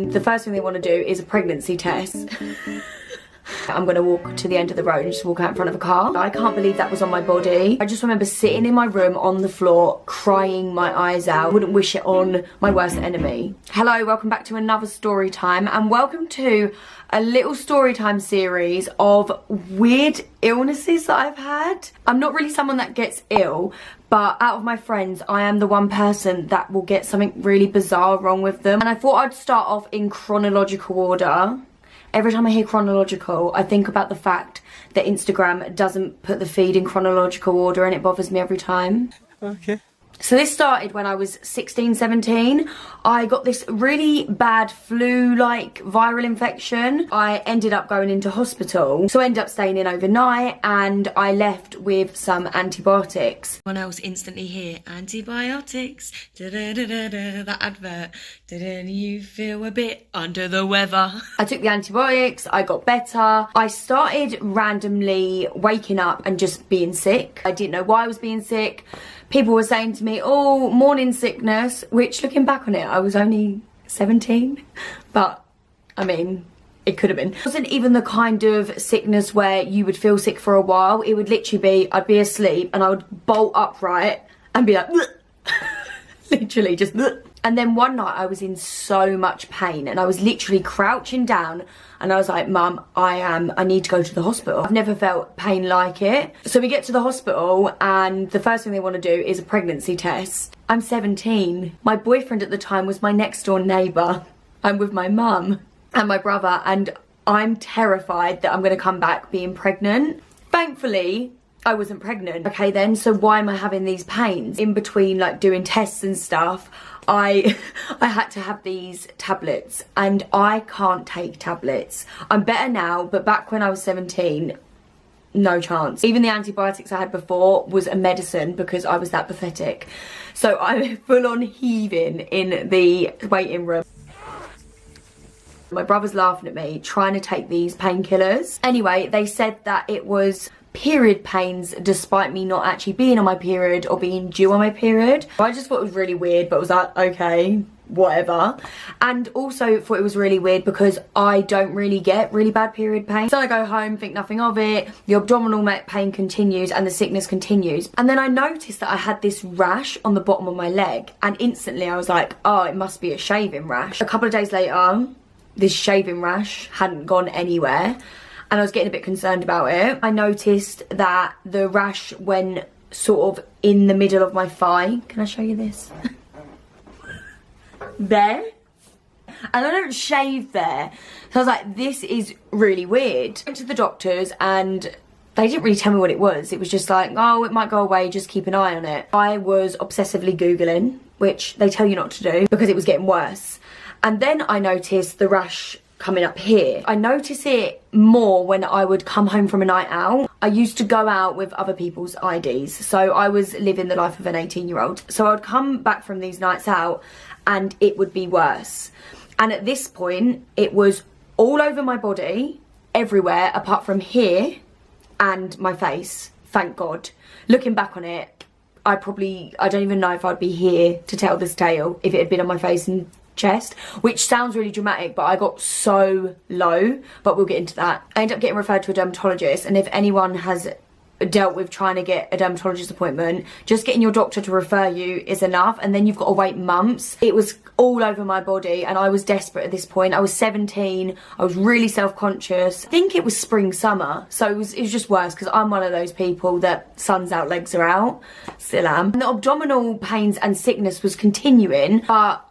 The first thing they want to do is a pregnancy test. I'm going to walk to the end of the road and just walk out in front of a car. I can't believe that was on my body. I just remember sitting in my room on the floor, crying my eyes out. Wouldn't wish it on my worst enemy. Hello, welcome back to another story time, and welcome to a little story time series of weird illnesses that I've had. I'm not really someone that gets ill, but out of my friends, I am the one person that will get something really bizarre wrong with them. And I thought I'd start off in chronological order. Every time I hear chronological, I think about the fact that Instagram doesn't put the feed in chronological order, and it bothers me every time. Okay. So this started when I was 16, 17. I got this really bad flu-like viral infection. I ended up going into hospital. So I ended up staying in overnight, and I left with some antibiotics. One else instantly hear antibiotics. Da-da-da-da-da, that advert. Didn't you feel a bit under the weather? I took the antibiotics, I got better. I started randomly waking up and just being sick. I didn't know why I was being sick. People were saying to me, oh, morning sickness, which looking back on it, I was only 17. But, I mean, it could have been. It wasn't even the kind of sickness where you would feel sick for a while. It would literally be, I'd be asleep and I would bolt upright and be like, literally just, and then one night I was in so much pain and I was literally crouching down and I was like, Mum, I need to go to the hospital. I've never felt pain like it. So we get to the hospital and the first thing they want to do is a pregnancy test. I'm 17. My boyfriend at the time was my next door neighbour. I'm with my mum and my brother, and I'm terrified that I'm going to come back being pregnant. Thankfully, I wasn't pregnant. Okay then, so why am I having these pains? In between like doing tests and stuff, I had to have these tablets, and I can't take tablets. I'm better now, but back when I was 17, no chance. Even the antibiotics I had before was a medicine because I was that pathetic. So I'm full on heaving in the waiting room. My brother's laughing at me, trying to take these painkillers. Anyway, they said that it was period pains despite me not actually being on my period or being due on my period. I just thought it was really weird, but was like, okay, whatever. And also thought it was really weird because I don't really get really bad period pain. So I go home, think nothing of it, the abdominal pain continues and the sickness continues. And then I noticed that I had this rash on the bottom of my leg, and instantly I was like, oh, it must be a shaving rash. A couple of days later, this shaving rash hadn't gone anywhere, and I was getting a bit concerned about it. I noticed that the rash went sort of in the middle of my thigh. Can I show you this? There. And I don't shave there. So I was like, this is really weird. I went to the doctors and they didn't really tell me what it was. It was just like, oh, it might go away, just keep an eye on it. I was obsessively Googling, which they tell you not to do because it was getting worse. And then I noticed the rash coming up here. I notice it more when I would come home from a night out. I used to go out with other people's IDs, so I was living the life of an 18-year-old. So I would come back from these nights out and it would be worse. And at this point, it was all over my body, everywhere, apart from here and my face, thank God. Looking back on it, I don't even know if I'd be here to tell this tale if it had been on my face and chest, which sounds really dramatic, but I got so low, but we'll get into that. I ended up getting referred to a dermatologist, and if anyone has dealt with trying to get a dermatologist appointment, just getting your doctor to refer you is enough, and then you've got to wait months. It was all over my body and I was desperate at this point. I was 17, I was really self-conscious. I think it was spring, summer, so it was just worse because I'm one of those people that sun's out, legs are out. Still am. And the abdominal pains and sickness was continuing, but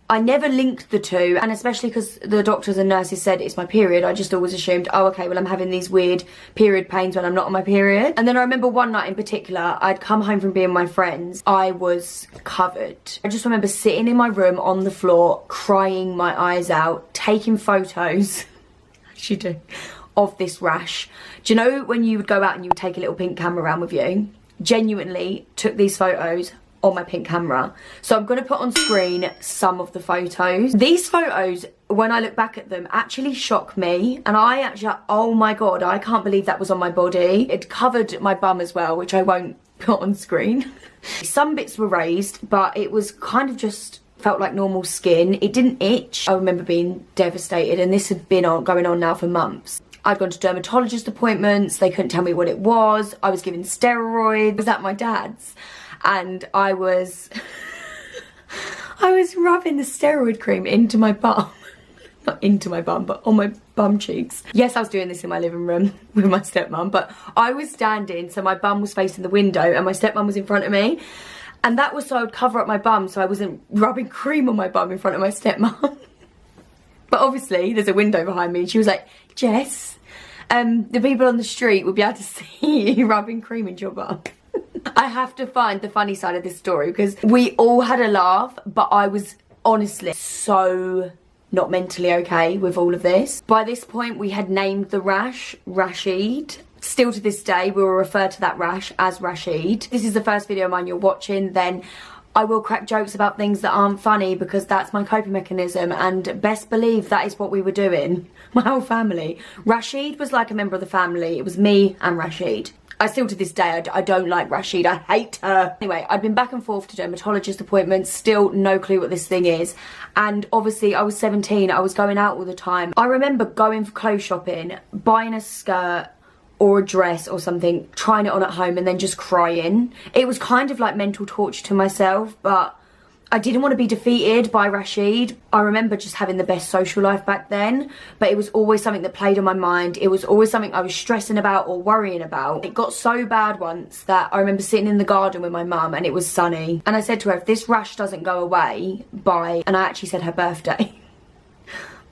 I never linked the two, and especially because the doctors and nurses said it's my period, I just always assumed, oh, okay, well, I'm having these weird period pains when I'm not on my period. And then I remember one night in particular, I'd come home from being with my friends, I was covered. I just remember sitting in my room on the floor, crying my eyes out, taking photos, as you do, of this rash. Do you know when you would go out and you would take a little pink camera around with you? Genuinely took these photos on my pink camera. So I'm going to put on screen some of the photos. These photos, when I look back at them, actually shock me, and I actually, oh my god, I can't believe that was on my body. It covered my bum as well, which I won't put on screen. Some bits were raised, but it was kind of just felt like normal skin. It didn't itch. I remember being devastated, and this had been going on now for months. I'd gone to dermatologist appointments. They couldn't tell me what it was. I was given steroids. I was at my dad's, and I was rubbing the steroid cream into my bum. Not into my bum, but on my bum cheeks. Yes, I was doing this in my living room with my stepmom, but I was standing, so my bum was facing the window and my stepmom was in front of me. And that was so I would cover up my bum so I wasn't rubbing cream on my bum in front of my stepmom. But obviously, there's a window behind me, and she was like, Jess, the people on the street would be able to see you rubbing cream into your bum. I have to find the funny side of this story, because we all had a laugh, but I was honestly so not mentally okay with all of this. By this point, we had named the rash Rashid. Still to this day, we will refer to that rash as Rashid. This is the first video of mine you're watching, then I will crack jokes about things that aren't funny, because that's my coping mechanism, and best believe that is what we were doing. My whole family. Rashid was like a member of the family. It was me and Rashid. I still to this day, I don't like Rashid. I hate her. Anyway, I'd been back and forth to dermatologist appointments, still no clue what this thing is. And obviously I was 17, I was going out all the time. I remember going for clothes shopping, buying a skirt or a dress or something, trying it on at home and then just crying. It was kind of like mental torture to myself, but I didn't want to be defeated by Rashid. I remember just having the best social life back then, but it was always something that played on my mind. It was always something I was stressing about or worrying about. It got so bad once that I remember sitting in the garden with my mum, and it was sunny. And I said to her, if this rash doesn't go away by, and I actually said her birthday,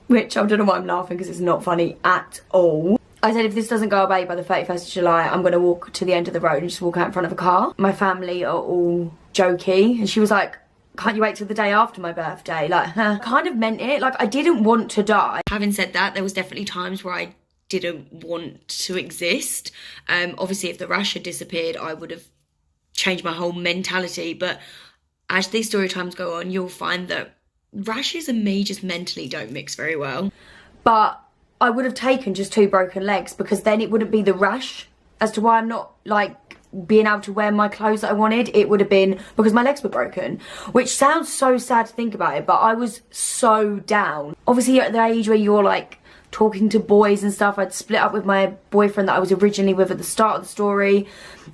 which I don't know why I'm laughing because it's not funny at all. I said, if this doesn't go away by the 31st of July, I'm going to walk to the end of the road and just walk out in front of a car. My family are all jokey, and she was like, can't you wait till the day after my birthday? Like, huh. Kind of meant it. Like, I didn't want to die. Having said that, there was definitely times where I didn't want to exist. Obviously, if the rash had disappeared, I would have changed my whole mentality. But as these story times go on, you'll find that rashes and me just mentally don't mix very well. But I would have taken just 2 broken legs, because then it wouldn't be the rash as to why I'm not, like, being able to wear my clothes that I wanted. It would have been because my legs were broken, which sounds so sad to think about it, but I was so down. Obviously at the age where you're like talking to boys and stuff, I'd split up with my boyfriend that I was originally with at the start of the story,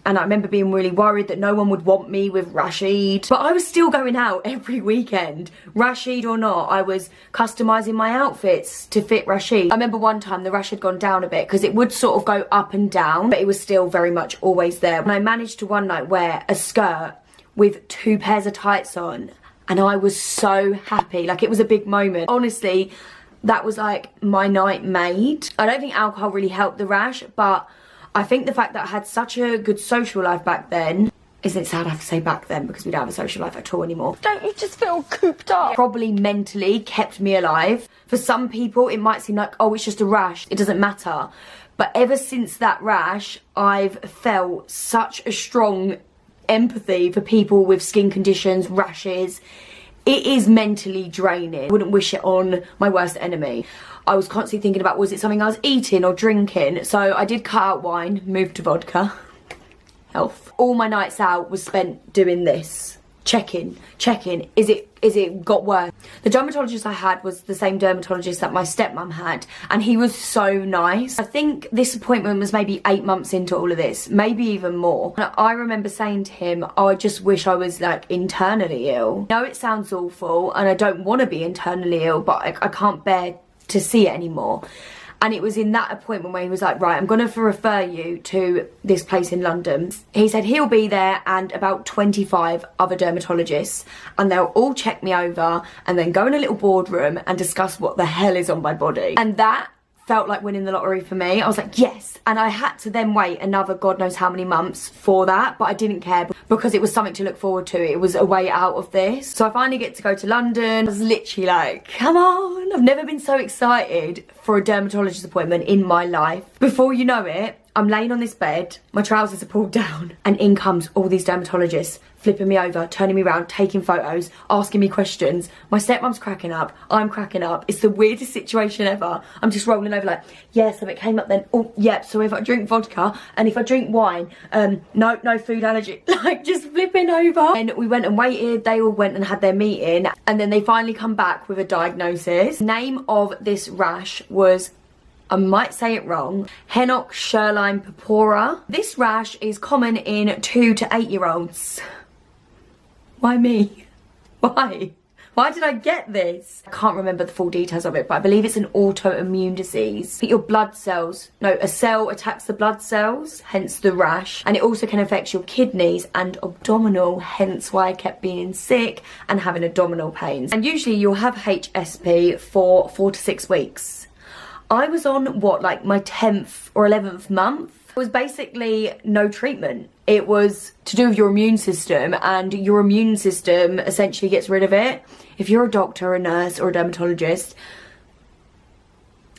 and I remember being really worried that no one would want me with Rashid. But I was still going out every weekend, Rashid or not. I was customising my outfits to fit Rashid. I remember one time the rash had gone down a bit, because it would sort of go up and down, but it was still very much always there. And I managed to one night wear a skirt with 2 pairs of tights on, and I was so happy. Like, it was a big moment. Honestly, that was like my night made. I don't think alcohol really helped the rash, but I think the fact that I had such a good social life back then, isn't it sad I have to say back then, because we don't have a social life at all anymore. Don't you just feel cooped up? Probably mentally kept me alive. For some people, it might seem like, oh, it's just a rash, it doesn't matter. But ever since that rash, I've felt such a strong empathy for people with skin conditions, rashes. It is mentally draining. I wouldn't wish it on my worst enemy. I was constantly thinking about, was it something I was eating or drinking? So I did cut out wine, moved to vodka. Health. All my nights out was spent doing this. Checking. Is it got worse? The dermatologist I had was the same dermatologist that my stepmom had, and he was so nice. I think this appointment was maybe 8 months into all of this, maybe even more. And I remember saying to him, oh, I just wish I was like internally ill. I know it sounds awful, and I don't want to be internally ill, but I can't bear to see it anymore. And it was in that appointment where he was like, right, I'm going to refer you to this place in London. He said he'll be there and about 25 other dermatologists, and they'll all check me over and then go in a little boardroom and discuss what the hell is on my body. And that felt like winning the lottery for me. I was like, yes. And I had to then wait another God knows how many months for that, but I didn't care because it was something to look forward to. It was a way out of this. So I finally get to go to London. I was literally like, come on. I've never been so excited for a dermatologist appointment in my life. Before you know it, I'm laying on this bed, my trousers are pulled down, and in comes all these dermatologists, flipping me over, turning me around, taking photos, asking me questions. My stepmom's cracking up, I'm cracking up. It's the weirdest situation ever. I'm just rolling over like, yeah, so it came up then, oh, yeah, so if I drink vodka, and if I drink wine, no food allergy. Like, just flipping over. And we went and waited, they all went and had their meeting, and then they finally come back with a diagnosis. Name of this rash was, I might say it wrong, Henoch, Schönlein, purpura. This rash is common in 2 to 8 year olds. Why me? Why? Why did I get this? I can't remember the full details of it, but I believe it's an autoimmune disease. Your blood cells, no, a cell attacks the blood cells, hence the rash. And it also can affect your kidneys and abdominal, hence why I kept being sick and having abdominal pains. And usually you'll have HSP for 4 to 6 weeks. I was on, what, like my 10th or 11th month? It was basically no treatment. It was to do with your immune system, and your immune system essentially gets rid of it. If you're a doctor, a nurse, or a dermatologist,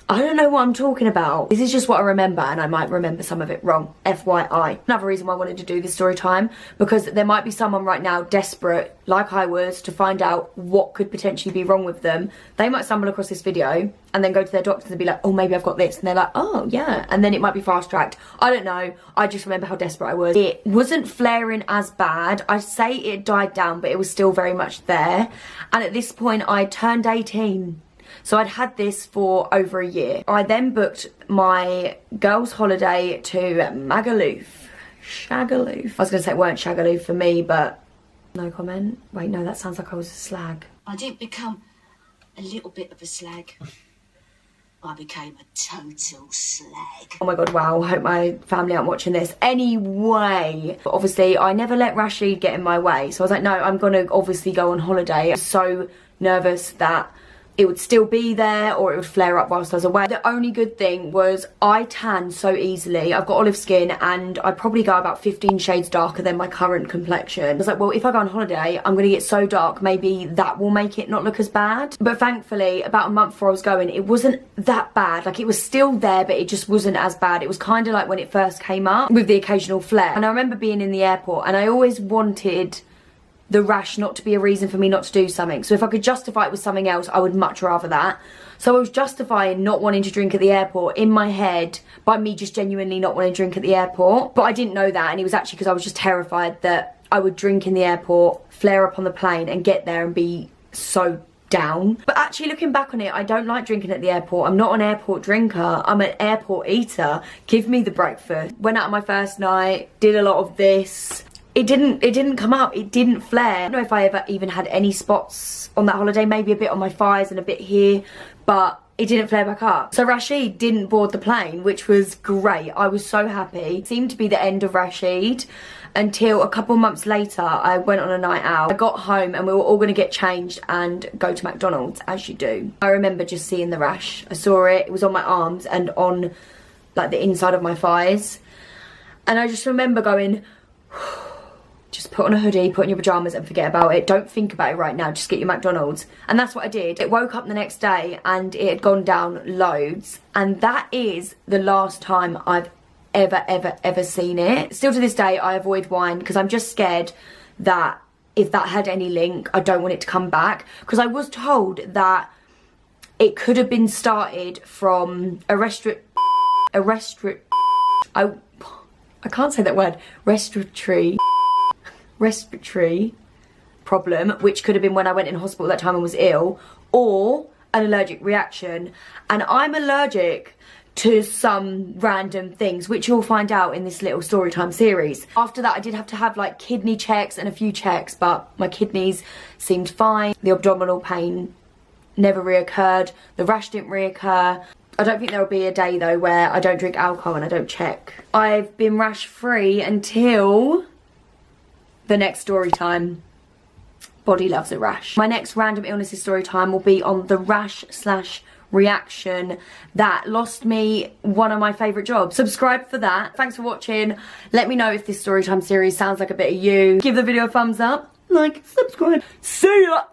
I don't know what I'm talking about. This is just what I remember, and I might remember some of it wrong. FYI. Another reason why I wanted to do this story time, because there might be someone right now desperate, like I was, to find out what could potentially be wrong with them. They might stumble across this video and then go to their doctors and be like, oh, maybe I've got this. And they're like, oh, yeah. And then it might be fast-tracked. I don't know. I just remember how desperate I was. It wasn't flaring as bad. I'd say it died down, but it was still very much there. And at this point, I turned 18. So I'd had this for over a year. I then booked my girls' holiday to Magaluf. Shagaloof. I was going to say it weren't Shagaloof for me, but no comment. Wait, no, that sounds like I was a slag. I didn't become a little bit of a slag. I became a total slag. Oh my god, wow, I hope my family aren't watching this. Anyway, obviously I never let Rashid get in my way. So I was like, no, I'm going to obviously go on holiday. I was so nervous that it would still be there or it would flare up whilst I was away. The only good thing was I tan so easily. I've got olive skin and I probably go about 15 shades darker than my current complexion. I was like, well, if I go on holiday, I'm going to get so dark, maybe that will make it not look as bad. But thankfully, about a month before I was going, it wasn't that bad. Like, it was still there, but it just wasn't as bad. It was kind of like when it first came up with the occasional flare. And I remember being in the airport and I always wanted the rash not to be a reason for me not to do something. So if I could justify it with something else, I would much rather that. So I was justifying not wanting to drink at the airport in my head by me just genuinely not wanting to drink at the airport. But I didn't know that, and it was actually because I was just terrified that I would drink in the airport, flare up on the plane and get there and be so down. But actually, looking back on it, I don't like drinking at the airport. I'm not an airport drinker, I'm an airport eater. Give me the breakfast. Went out on my first night, did a lot of this. It didn't come up, it didn't flare. I don't know if I ever even had any spots on that holiday, maybe a bit on my thighs and a bit here, but it didn't flare back up. So Rashid didn't board the plane, which was great. I was so happy. It seemed to be the end of Rashid until a couple months later, I went on a night out. I got home and we were all gonna get changed and go to McDonald's, as you do. I remember just seeing the rash. I saw it, it was on my arms and on like the inside of my thighs. And I just remember going, just put on a hoodie, put on your pyjamas and forget about it. Don't think about it right now, just get your McDonald's. And that's what I did. It woke up the next day and it had gone down loads. And that is the last time I've ever seen it. Still to this day, I avoid wine because I'm just scared that if that had any link, I don't want it to come back. Because I was told that it could have been started from a I can't say that word, respiratory problem, which could have been when I went in hospital that time and was ill, or an allergic reaction. And I'm allergic to some random things, which you'll find out in this little Storytime series. After that, I did have to have like kidney checks and a few checks, but my kidneys seemed fine. The abdominal pain never reoccurred. The rash didn't reoccur. I don't think there will be a day though where I don't drink alcohol and I don't check. I've been rash free until the next story time. Body loves a rash. My next random illnesses story time will be on the rash / reaction that lost me one of my favourite jobs. Subscribe for that. Thanks for watching. Let me know if this Storytime series sounds like a bit of you. Give the video a thumbs up, like, subscribe. See ya.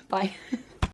Bye.